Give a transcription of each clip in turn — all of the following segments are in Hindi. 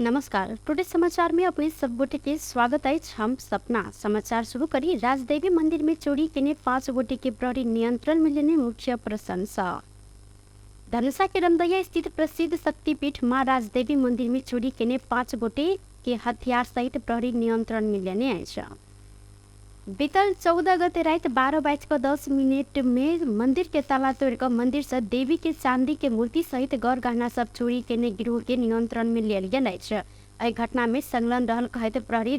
नमस्कार। टुडे समाचार में अपने सब गोटे के स्वागत है। हम सपना समाचार शुरू करी। राजदेवी मंदिर में चोरी के 5 गोटे के प्रहरी नियंत्रण में लेने मुख्य प्रशंसा। धनुषा के रमदैया स्थित प्रसिद्ध शक्तिपीठ माँ राजदेवी मंदिर में चोरी के 5 गोटे के हथियार सहित प्रहरी नियंत्रण में लेने आएछ। बीतल 14 गते रात 12:10 में मंदिर के ताला तोड़कर मंदिर से देवी के चांदी के मूर्ति सहित गौर गहना सब चोरी के गिरोह के नियंत्रण में लिया गेल अछि। एहि घटना में संलग्न रहल कहते प्रहरी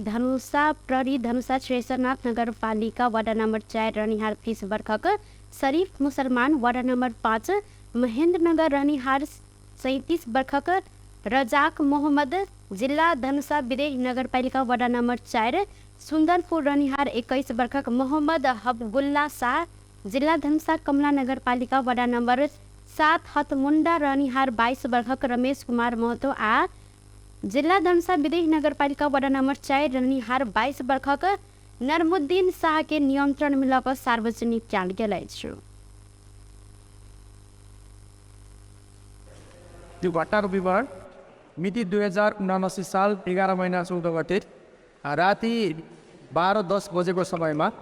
धनुषा श्रेषरनाथ नगर पालिका वार्ड नंबर 4 रनिहार 30 वर्षक शरीफ मुसलमान, वार्ड नंबर 5 महेंद्र नगर रनिहार 37 वर्षक रजाक मोहम्मद, जिला धनुषा विदेह नगर पालिका वार्ड नंबर 4 सुंदरपुर रनिहार 21 वर्षक मोहम्मद हबगुल्ला शाह, जिला धनुषा कमला नगर पालिका वार्ड नंबर 7 हतमुंडा रनिहार 22 वर्षक रमेश कुमार महतो आ जिला धनुषा विदेह नगर पालिका वार्ड नंबर 4 रनिहार 22 वर्षक नरमुद्दीन शाह के नियंत्रण में लऽ सार्वजनिक कयल गेल अछि। यो घटनाको विवरण मिति 2079 साल 11 महिना 14 गते राति 12:10 बजेको समयमा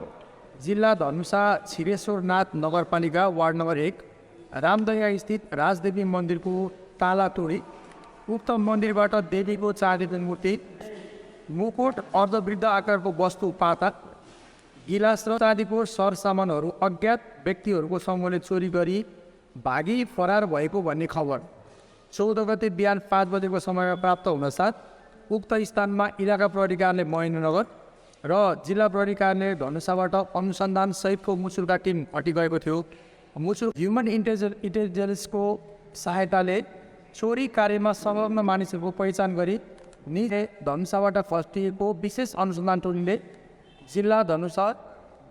जिल्ला धनुषा छिरेश्वरनाथ नगरपालिका वार्ड नम्बर 1 रामदैया स्थित राजदेवी मन्दिरको ताला तोडी उक्त मन्दिरबाट देवीको चाँदीको मूर्ति, मुकुट, अर्धवृद्ध आकारको वस्तु पाता, गिलास र चाँदीको सरसामानहरू अज्ञात व्यक्तिहरूको समूहले चोरी गरी भागी फरार भएको भन्ने खबर 14 गते बिहान 5 बजेको समयमा प्राप्त हुनसाथ उक्त स्थानमा इलाका प्रहरी कार्यालय महेन्द्रनगर र जिल्ला प्रहरी कार्यालय धनुषाबाट अनुसन्धान सहितको मुसुलका टिम हटिगएको थियो। मुसुल ह्युमन इन्टेलिजेन्सको सहायताले चोरी कार्यमा संलग्न मानिसहरूको पहिचान गरी निजे धनुषाबाट फस्टिएको विशेष अनुसन्धान टोलीले जिल्ला धनुषा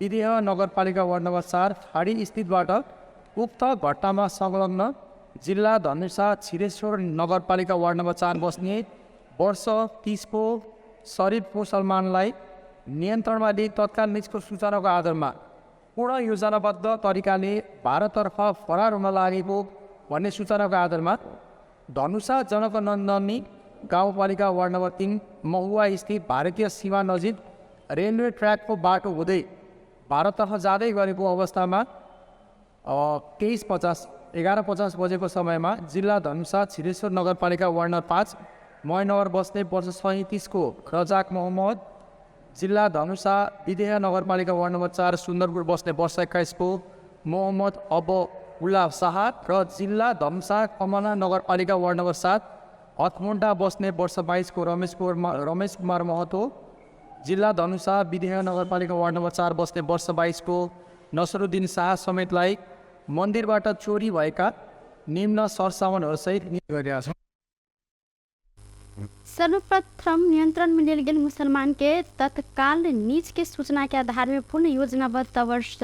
विदेह नगरपालिका वार्ड नम्बर 4 फाडी स्थितबाट उक्त घटनामा संलग्न जिल्ला धनुषा छिरेश्वर नगरपालिका वार्ड नम्बर 4 बस्ने वर्ष 30 को शरीफ मुसलमानलाई नियन्त्रणमा लिई तत्काल निजको सूचनाको आधारमा पूर्ण योजनाबद्ध तरिकाले भारततर्फ फरार हुन लागेको भन्ने सूचनाको आधारमा धनुषा जनकनन्दनी गाउँपालिका वार्ड नम्बर 3 महुवा स्थित भारतीय सीमा नजिक रेलवे ट्र्याकको बाटो हुँदै भारततर्फ जाँदै गरेको अवस्थामा 11:50 बजेको समयमा जिल्ला धनुषा छिरेश्वर नगरपालिका वार्ड नम्बर 5 महेन्द्रनगर बस्ने वर्ष 37 को रजाक मोहम्मद, जिल्ला धनुषा विदेह नगरपालिका वार्ड नम्बर 4 सुन्दरपुर बस्ने वर्ष 21 को मोहम्मद अबुल्ला शाह र जिल्ला धनुषा कमला नगरपालिका वार्ड नम्बर 7 हतमुंडा बस्ने वर्ष 22 को रमेश कुमार महतो, जिल्ला धनुषा विदेह नगरपालिका वार्ड नम्बर 4 बस्ने वर्ष 22 को नसरुद्दिन शाह समेतलाई मन्दिरबाट चोरी भएका निम्न सरसामानहरूसहित गरिरहेका छौँ। सर्वप्रथम नियंत्रण में लेल गेल मुसलमान के तत्काल नीच के सूचना के आधार में पूर्ण योजनाबद्ध वर्ष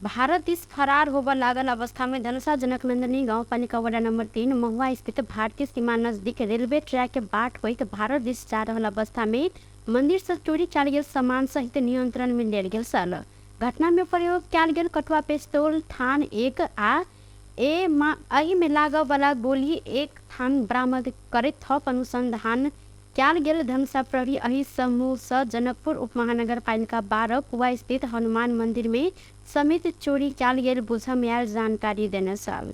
भारत इस फरार होकर लागल अवस्था में धनुषा जनकनंदनी गाउँपालिका वार्ड नंबर 3 महुआ स्थित भारतीय सीमा नजदीक रेलवे ट्रैक के बाट होइत भारत दिस जा रहल अवस्था में मंदिर से चोरी कयल गेल सामान सहित नियंत्रण में लेल गेल सल। घटना में प्रयोग कयल गेल कटुआ पिस्तौल थान 1 आ एहि में लागऽ वाला गोली 1 थान बरामद करैत थप अनुसंधान कयल गेल। धनुषा प्रहरी एहि समूह से जनकपुर उपमहानगर पालिका 12 कुआ स्थित हनुमान मंदिर में समेत चोरी कयल गेल बुझऽ में आयल जानकारी देने साल।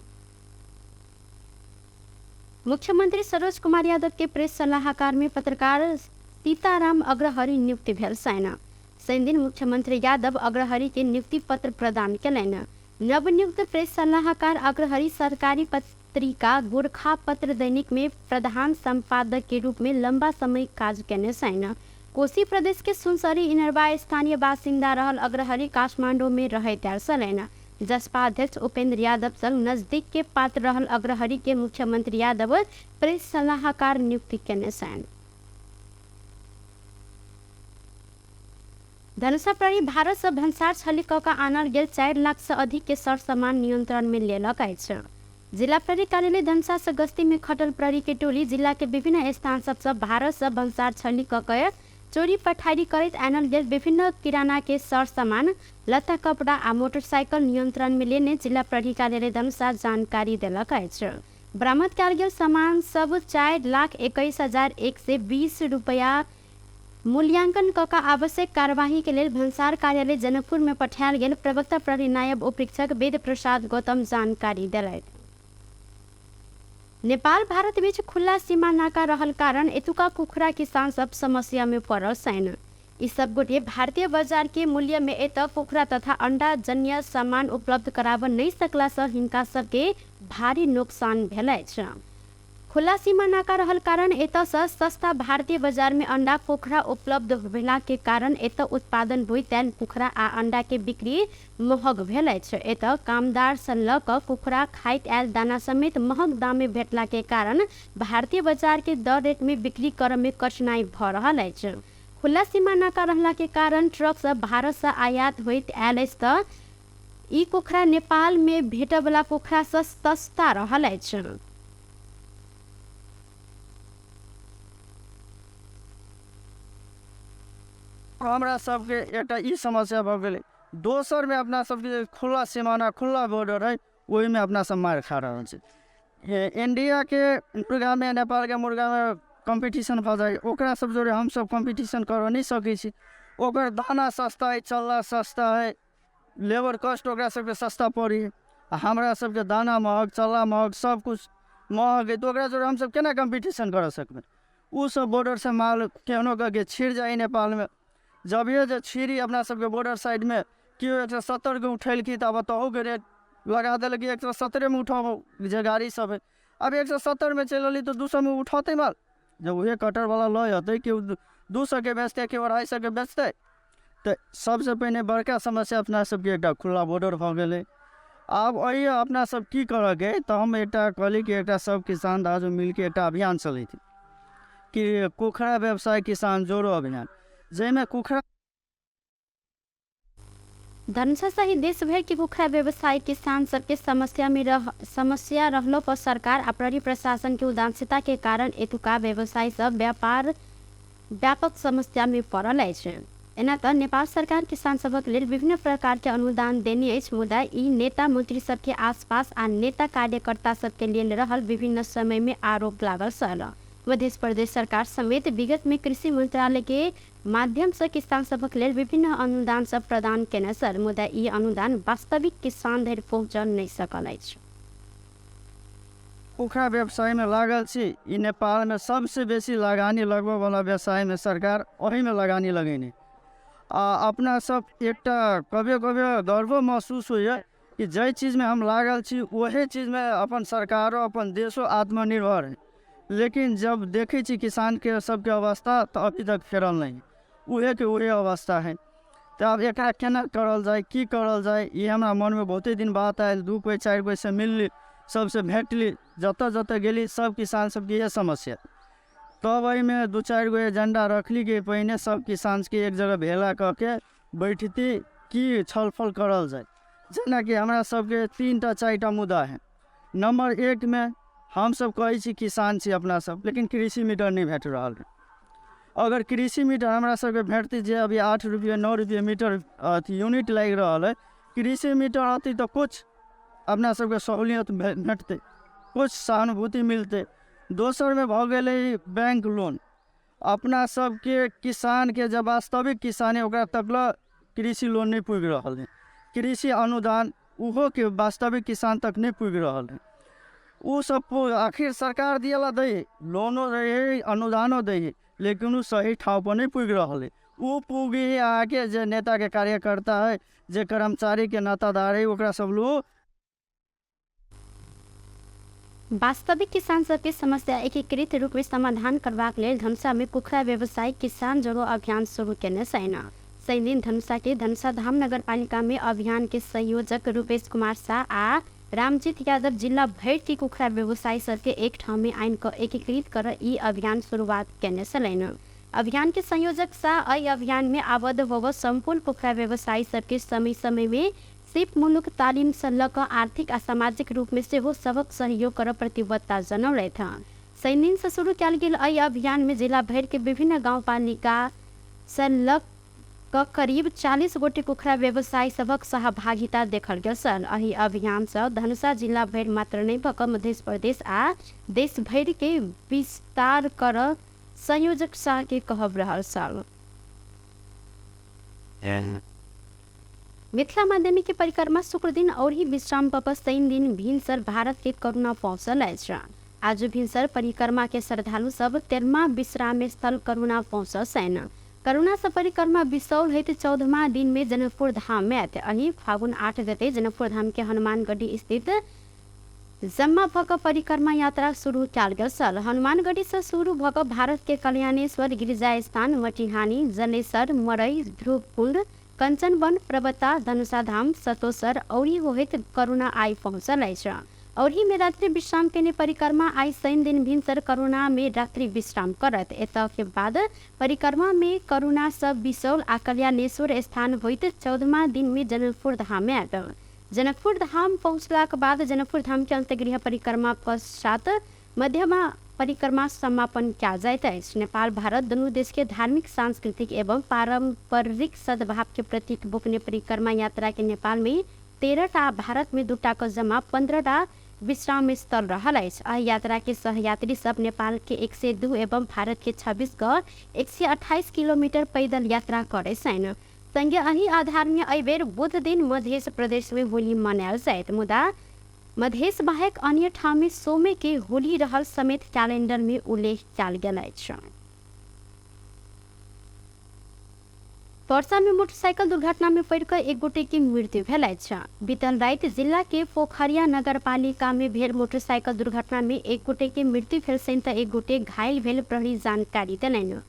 मुख्यमंत्री सरोज कुमार यादव के प्रेस सलाहकार में पत्रकार सीताराम अग्रहरि नियुक्ति भेल छैन। शनि दिन मुख्यमंत्री यादव अग्रहरि के नियुक्ति पत्र प्रदान कयलनि। नवनियुक्त प्रेस सलाहकार अग्रहरि सरकारी पत्रिका गोरखा पत्र दैनिक में प्रधान संपादक के रूप में लंबा समय कार्य केने छैन। कोशी प्रदेश के सुनसरी इनरवा स्थानीय बासिंदा रहल अग्रहरि काठमांडू में रहैत छलनि। जसपा अध्यक्ष उपेंद्र यादव संग नजदीक के पात्र रहल अग्रहरि के मुख्यमंत्री यादव प्रेस सलाहकार नियुक्ति केने छैन। धनुषा प्रहरी भारत से भंसार छली कऽ आनल गेल 4 लाख से अधिक के सरसामान नियंत्रण में लेलक अछि। जिला प्रहरी कार्यालय धनुषा से गश्ती में खटल प्रहरी के टोली जिला के विभिन्न स्थान सब से भारत से भंसार छली कऽ चोरी पठारी करैत आनल गेल विभिन्न किराना के सरसामान, लत्ता कपड़ा आ मोटरसाइकिल नियंत्रण में लेने जिला प्रहरी कार्यालय धनुषा जानकारी देलक अछि। बरामद कयल गेल सामान सब 4,21,120 रुपया मूल्यांकन क का आवश्यक कार्यवाही के लेल भन्सार कार्यालय जनकपुर में पठायल गेल। प्रवक्ता प्रहरी नायब उपरीक्षक वेद प्रसाद गौतम जानकारी देलथि। नेपाल भारत बीच खुला सीमा नाका रहल कारण एतुका कुखुरा किसान सब समस्या में पड़ल छैन। ई सब गोटे भारतीय बाजार के मूल्य में एत कुखुरा तथा अंडा जन्य सामान उपलब्ध कराब नहीं सकला से हिनका सबके भारी नुकसान भेल अछि। खुला सीमा नाका रहल कारण एत से सस्ता भारतीय बाजार में अंडा कुखुरा उपलब्ध भेला के कारण एत उत्पादन होई तेन कुखुरा आ अंडा के बिक्री महग भेल अछि। एत कामदार से ल क कुखुरा खाइत आयल दाना समेत महग दाम में भेटला के कारण भारतीय बाजार के दर रेट में बिक्री करे में कठिनाई भ रहल अछि। खुला सीमा नाका रहला के कारण ट्रक से भारत से आयात होइत आयल अछि त ई कुखुरा नेपाल में भेटय वाला कुखुरा से सस्ता रहल अछि। हमरा सबके एक ई समस्या भ गेलै। दोसर में अपना सबके खुला सीमाना खुला बॉर्डर है, वही में अपना सब मार खा रहा है। इंडिया के मुर्गा में नेपाल के मुर्गा में कंपटीशन भ जाए, ओकरा सब जोड़े हम सब कंपटीशन कर नहीं सकै छी। ओकर दाना सस्ता है, चल्ला सस्ता है, लेबर कॉस्ट ओकरा सबके सस्ता पड़ी है। हमरा सबके दाना महग, चल्ला महग, सब कुछ महग है, तो ओकरा जोड़े हम सब केना कंपटीशन कर सकबै। उ सब बॉर्डर से माल केहनो के छिड़ जाए नेपाल में। जब ये जो छिड़ी अपना सबके बॉर्डर साइड में क्यों 170 के उठेलकी तब बताओ के रेट लगा दिल कि 170 में उठाओ जे गाड़ी सब है। अब 170 में चल तो 200 में उठाते माल। जब वही कटर वाला लय होते कि 200 के बेचते कि 250 के बेचते, तो सबसे पहले बड़का समस्या अपना सबके एक खुला बॉर्डर भ गेलै। अब वही अपना सब की करके तो हम एक कहली कि एक सब किसान दाज मिल के एक अभियान चली थी कि कुखुरा व्यवसाय किसान जोड़ो अभियान, जैमें कुखुरा धनुषा सहित देश भर के कुखुरा व्यवसाय किसान सबके समस्या रहलो पर सरकार आ प्रहरी प्रशासन के उदासीनता के कारण एतुका व्यवसाय सब व्यापक समस्या में पड़ल अछि। एना त नेपाल सरकार किसान सबक लेल विभिन्न प्रकार के अनुदान देने अछि, मुदा ई नेता मंत्री सबके आसपास आ नेता कार्यकर्ता सबके लेल रहल विभिन्न समय में आरोप लागल छल। मध्य प्रदेश सरकार समेत विगत में कृषि मंत्रालय के माध्यम से किसान सबक लेल विभिन्न अनुदान सब प्रदान केने छल, मुदा ई अनुदान वास्तविक किसान धरि पहुँच नहीं सकल अछि। कुखुरा व्यवसाय में लागल छी। ई नेपाल में सबसे बेसी लगानी लगभग वाला व्यवसाय में सरकार वही में लगानी लगेने। अपना सब एक कभी कभी गर्व महसूस हुई कि जै चीज में हम लागल छी वही चीज में अपन सरकारों अपन देशों आत्मनिर्भर है। लेकिन जब देखे छी किसान के सबके अवस्था तो अभी तक फेरल नहीं, उहे के उहे अवस्था है। तो अब एक केना करल जाए, की करल जाए, ये हमारा मन में बहुते दिन बात आयल। 2 कोई 4 कोई से मिलली, सबसे भेटली, जत जत गेली सब किसान सबके ये समस्या। तब वही में 2-4 गो एजेंडा रखली कि पहले सब किसान के एक जगह भेला करके बैठती कि छलफल करल जाए। जना कि हमारा सबके 3टा 4टा मुद्दा है। नंबर 1 में हम सब कहे छी किसान छी अपना सब, लेकिन कृषि मीटर नहीं भेट रहा है। अगर कृषि मीटर हमारा सबके भेटती जे अभी 8 रुपये 9 रुपये मीटर यूनिट लग रहा है, कृषि मीटर आती तो कुछ अपना सबके सहूलियत भेटते, कुछ सहानुभूति मिलते। दोसर में भ गए बैंक लोन। अपना सबके किसान के जब वास्तविक किसान है ओकरा तक कृषि लोन नहीं पुग रहा है। कृषि अनुदान उहो के वास्तविक किसान तक नहीं पुग रहा है। वो सब आखिर सरकार दिएला दे, लोनो दे, अनुदानो दे, लेकिन वो सही ठाव पर नहीं पुग रहा है। वो पुगी आके जो नेता के कार्यकर्ता है, जो कर्मचारी के नातादार है, ओकरा सब लोग वास्तविक किसान सबके समस्या एकीकृत रूप में समाधान करबाक लेल धनुषा में कुखुरा व्यवसाय किसान जोड़ो अभियान शुरू केने सेना सही दिन धनुषा के धनुषा धाम नगर पालिका में अभियान के संयोजक रूपेश कुमार शाह आ रामजीत यादव जिला भर के कुखुरा व्यवसायी सबके एक ठाव में आइन को एकीकृत कर ई अभियान शुरुआत केने छलैन। अभियान के संयोजक शाह ई अभियान में आबद्ध होव संपूर्ण कुखुरा व्यवसायी सबके समय समय में सिप मुलुक तालीम से लक आर्थिक आ सामाजिक रूप में से सबक सहयोग कर प्रतिबद्धता जनौलथि। सैनिन से शुरू कयल गेल ई अभियान में जिला भर के विभिन्न गाँव पालिका से करीब 40 गोटे कुखुरा व्यवसायी सबक सहभागिता देखल गेल छल। एहि अभियान से धनुषा जिला भरि मात्र नहीं भक मध्य प्रदेश आ देश भरि के विस्तार कर संयोजक शाह के कहब रहल छल। मिथिला माध्यमिक के परिक्रमा शुक्र दिन और ही विश्राम पपस 3 दिन भिनसर भारत के करुणा पहुंचल अछि। आज भिनसर परिक्रमा के श्रद्धालु सब 13वां विश्राम स्थल करुणा पहुंचल छन्। करुणा से परिक्रमा बिसौल हेतु 14वां दिन में जनकपुर धाम में आते। अही फागुन 8 गते जनकपुर धाम के हनुमानगढ़ी स्थित जम्मा भक परिक्रमा यात्रा शुरू कयल गेल छल। हनुमानगढ़ी से शुरू भक भारत के कल्याणेश्वर गिरिजा स्थान मटिहानी जलेसर मरई ध्रुवकुंड कंचनवन प्रवता धनुषा धाम सतोसर और होहित करुणा आई पहुंचल अछि। और ही में रात्रि विश्राम के परिक्रमा आई 3 दिन भिनसर करुणा में रात्रि विश्राम करत। एत के बाद परिक्रमा में करुणा सब बिसौल आ कल्याणेश्वर स्थान होइत 14वां दिन में जनकपुर धाम में आयल। जनकपुर धाम पहुंचलाक बाद जनकपुर धाम के अंतगृह परिक्रमा पश्चात मध्यमा परिक्रमा समापन किया जाइत अछि। नेपाल भारत दुनू देश के धार्मिक सांस्कृतिक एवं पारंपरिक सद्भाव के प्रतीक बोकने परिक्रमा यात्रा के नेपाल में 13टा भारत में 2टा क जमा 15टा विश्राम स्थल रहल अछि। एहि यात्रा के सहयात्री सब नेपाल के 102 एवं भारत के 26 क 128 किलोमीटर पैदल यात्रा करे छन्। संगे एहि आधार में एहि बेर बुध दिन मध्य प्रदेश में होली मनायल जायत। मुदा मधेश बाहेक अन्य ठाम में सोमे के होली रहल समेत कैलेंडर में उल्लेख कयल गेल अछि। पर्सा में मोटरसाइकिल दुर्घटना में पड़ कर एक गोटे की मृत्यु भेल अछि। बीतल रात जिला के पोखरिया नगर पालिका में भेल मोटरसाइकिल दुर्घटना में एक गोटे के मृत्यु भेल छनि त एक गोटे घायल भेल प्रहरी जानकारी देलनि।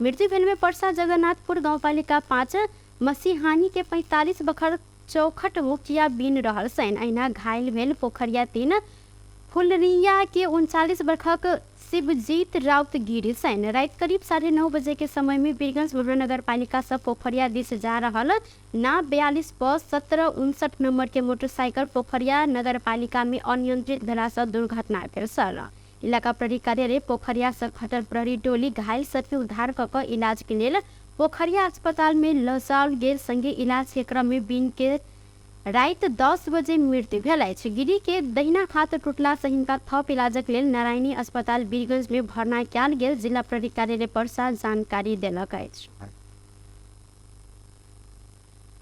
मृत्यु भेल में पर्सा जगन्नाथपुर गाउँपालिका 5 मसीहानी के 45 बखर चौखट मुखिया बिन रहल छनि। अहिना घायल भेल पोखरिया 3 फुलरिया के 39 वर्षक शिवजीत राउत गिरी छनि। रात करीब 9:30 बजे के समय में बीरगंज नगर पालिका से पोखरिया दिस जा रहल ना 42 प 1759 नंबर के मोटरसाइकिल पोखरिया नगर पालिका में अनियंत्रित भेला से दुर्घटना भेल छल। इलाका प्रहरी कार्यालय पोखरिया से खटल प्रहरी टोली घायल सबके उद्धार क इलाज के लिए पोखरिया अस्पताल में लसाल गेल। संगे इलाज के क्रम में बिन के रात 10 बजे मृत्यु भेल अछि। गिरी के दहिना हाथ टूटला से हिनका थप इलाजक लेल नारायणी अस्पताल बीरगंज में भर्ना कयल गेल। जिला प्रहरी कार्यालय पर्सा जानकारी देलक अछि।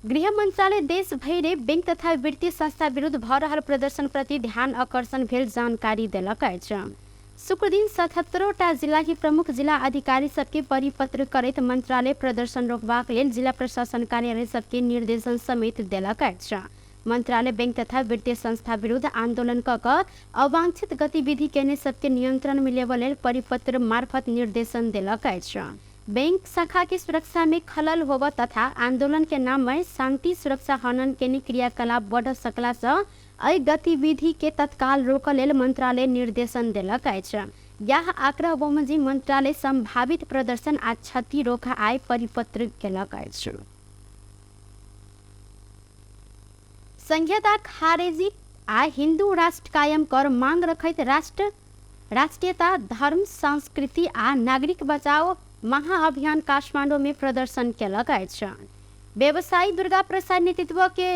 गृह मंत्रालय देश भरि बैंक तथा वित्तीय संस्था विरुद्ध भ रहल प्रदर्शन प्रति ध्यान आकर्षण भेल जानकारी देलक अछि। शुक्र दिन 77टा जिला के प्रमुख जिला अधिकारी सबके परिपत्र करैत मंत्रालय प्रदर्शन रोकबाक लेल जिला प्रशासन कार्यालय सबके निर्देशन समेत देलक अछि। मंत्रालय बैंक तथा वित्तीय संस्था विरुद्ध आंदोलन क अवांछित गतिविधि केने सबके नियंत्रण में लेबऽ लेल परिपत्र मार्फत निर्देशन देलक अछि। बैंक शाखा के सुरक्षा में खलल होबऽ तथा आंदोलन के नाम में शांति सुरक्षा हनन के क्रियाकलाप बढ़ सकला से एहि गतिविधि के तत्काल रोक लेल मंत्रालय निर्देशन देलक अछि। यह आग्रह बमजी मंत्रालय संभावित प्रदर्शन आ क्षति रोका आय परिपत्र केलक अछि। संघीयता खारेजी आ हिंदू राष्ट्र कायम कर मांग रखैत राष्ट्रीयता धर्म संस्कृति आ नागरिक बचाओ महाअभियान काठमांडू में प्रदर्शन केलक अछि। व्यवसायी दुर्गा प्रसाद नेतृत्व के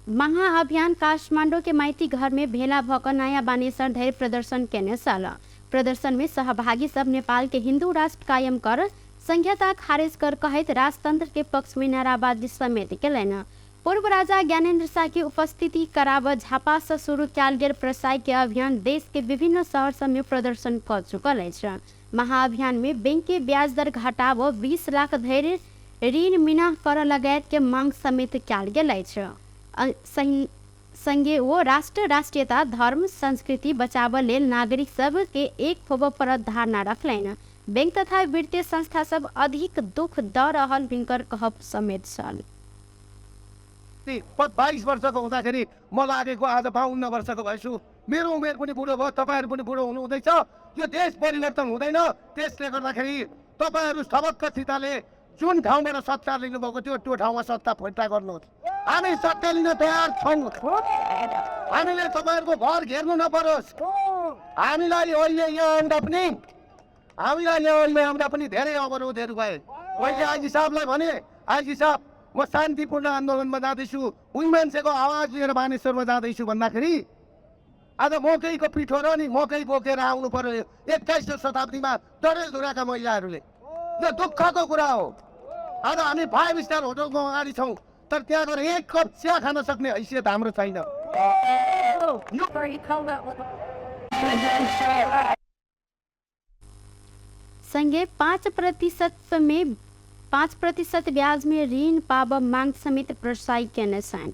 महाअभियान काठमांडू के माइती घर में भेला भक नया बानेश्वर धरि प्रदर्शन केने छल। प्रदर्शन में सहभागी सब नेपाल के हिंदू राष्ट्र कायम कर संघीयता खारिज कर कहैत राजतंत्र के पक्ष में नाराबाजी समेत केलनि। पूर्व राजा ज्ञानेन्द्र शाह की उपस्थिति कराब झापा से शुरू कयल गेल प्रसाय के अभियान देश के विभिन्न शहर सब में प्रदर्शन कर चुकल अछि। महाअभियान में बैंक के ब्याज दर घटाब 20 लाख धरि ऋण मिना कर लगायत के मांग समेत कयल गेल अछि। संगे वो राष्ट्रीयता धर्म संस्कृति बचाव लेल नागरिक सब के एक होबऽ पर धारणा रखलनि। बैंक तथा वित्तीय संस्था सब अधिक दुख द रहल हिनकर कहब समेत छल। 22 वर्षको हुँदाखेरि म लागेको आज 52 वर्षको भएछु। मेरो उमेर पनि बुढो भयो, तपाईँहरू पनि बुढो हुनुहुँदैछ। यो देश परिवर्तन हुँदैन। त्यसले गर्दाखेरि तपाईँहरू सबकसितले जुन ठाउँबाट सत्ता लिनुभएको थियो त्यो ठाउँमा सत्ता फिर्ता गर्नुहोस्। हामी सत्ता लिन तयार छौँ। हामीले तपाईँहरूको घर घेर्नु नपरोस्। हामीलाई अहिले यहाँ आउँदा पनि धेरै अवरोधहरू भए। मैले आज साहबलाई भने आइजी साहब म शान्तिपूर्ण आन्दोलनमा जाँदैछु उही मान्छेको आवाज लिएर बानेश्वरमा जाँदैछु भन्दाखेरि आज मकैको पिठो र नि मकै बोकेर आउनु पर्यो 21औं शताब्दीमा डडेलधुराका महिलाहरूले। यो दुःखको कुरा हो। आज हामी 5 स्टार होटलको अगाडि छौँ तर त्यहाँ गएर एक कप चिया खान सक्ने हैसियत हाम्रो छैन। संगे 5% ब्याज में ऋण पाब मांग समेत प्रसाई केने छन्।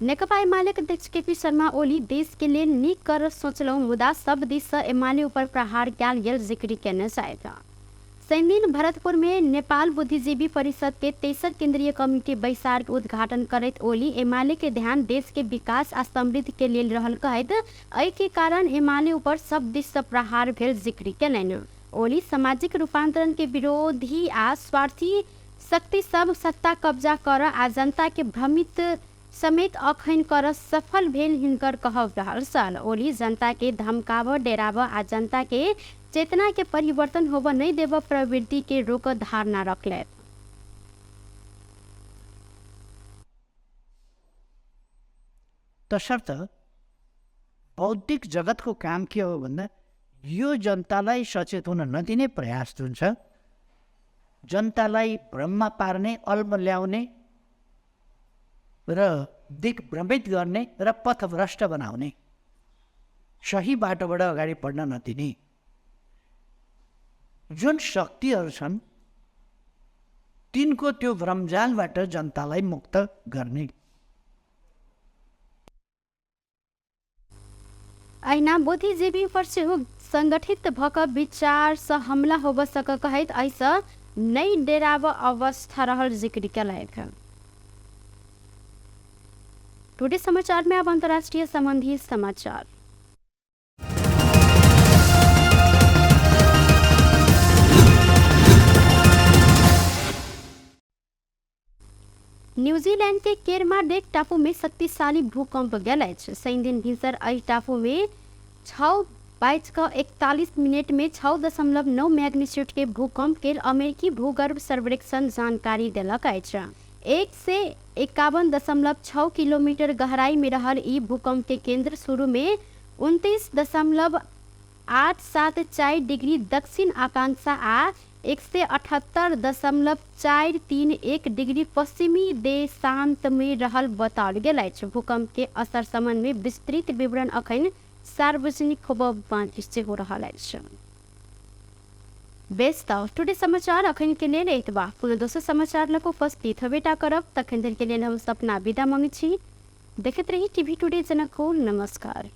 नेकपा एमाले अध्यक्ष केपी शर्मा ओली देश के लिए निक कर सोचलौ मुदा सब दिस एमाले ऊपर प्रहार क्याल गेल जिक्र केने छथि। सैनिन भरतपुर में नेपाल बुद्धिजीवी परिषद के 63 केंद्रीय कमिटी बैसार के उद्घाटन करत ओली एमाले के ध्यान देश के विकास आ समृद्धि के लिए रहल कहत एहि के कारण एमाले ऊपर सब दिस प्रहार भेल जिक्र केलनि। ओली सामाजिक रूपांतरण के विरोधी आ स्वार्थी शक्ति सब सत्ता कब्जा कर आ जनता के भ्रमित समेत अखैन कर सफल भेल हिनकर कहब रहल सल। ओली जनता के धमकाव डेराव आ जनता के चेतना के परिवर्तन होब नहीं देव प्रवृत्ति के रोक धारणा रखले। तसर्थ बौद्धिक जगत को काम के हो भन्दा यो जनतालाई सचेत हुन नदिने प्रयास जुन छ, जनतालाई भ्रममा पार्ने, अल्मल्याउने र दिग्भ्रमित गर्ने र पथभ्रष्ट बनाउने, सही बाटोबाट अगाडि बढ्न नदिने जुन शक्तिहरू छन् तिनको त्यो भ्रमजालबाट जनतालाई मुक्त गर्ने। ऐना बुद्धिजीवी पर से संगठित भक विचार से हमला होब सक कहत ऐसा नई डेराव अवस्था रहल जिक्र कलैक। टुडे समाचार में अब अंतर्राष्ट्रीय संबंधी समाचार। न्यूजीलैंड के केरमाडेक टापू में शक्तिशाली भूकंप गल। शनि दिन भीतर एहि टापू में 6:41 में 6.9 मैग्नीट्यूड के भूकंप के अमेरिकी भूगर्भ सर्वेक्षण जानकारी दिलक। 151.6 किलोमीटर गहराई में रहल ई भूकंप के केंद्र शुरू में 29.874 डिग्री दक्षिण आकांक्षा आ 178.431 डिग्री पश्चिमी देशांत में रहल बताओल गेल। भूकंप के असर संबंध में विस्तृत विवरण अखन सार्वजनिक होब बाकी से हो रहा है। बेस्ट टुडे समाचार अखन के लिए एतबा पुनः दोसर समाचार लग उपस्थित हबेटा करब तखन धरि के लिए हम सपना विदा मांगे छी। देखते रही टीवी टुडे जनक को नमस्कार।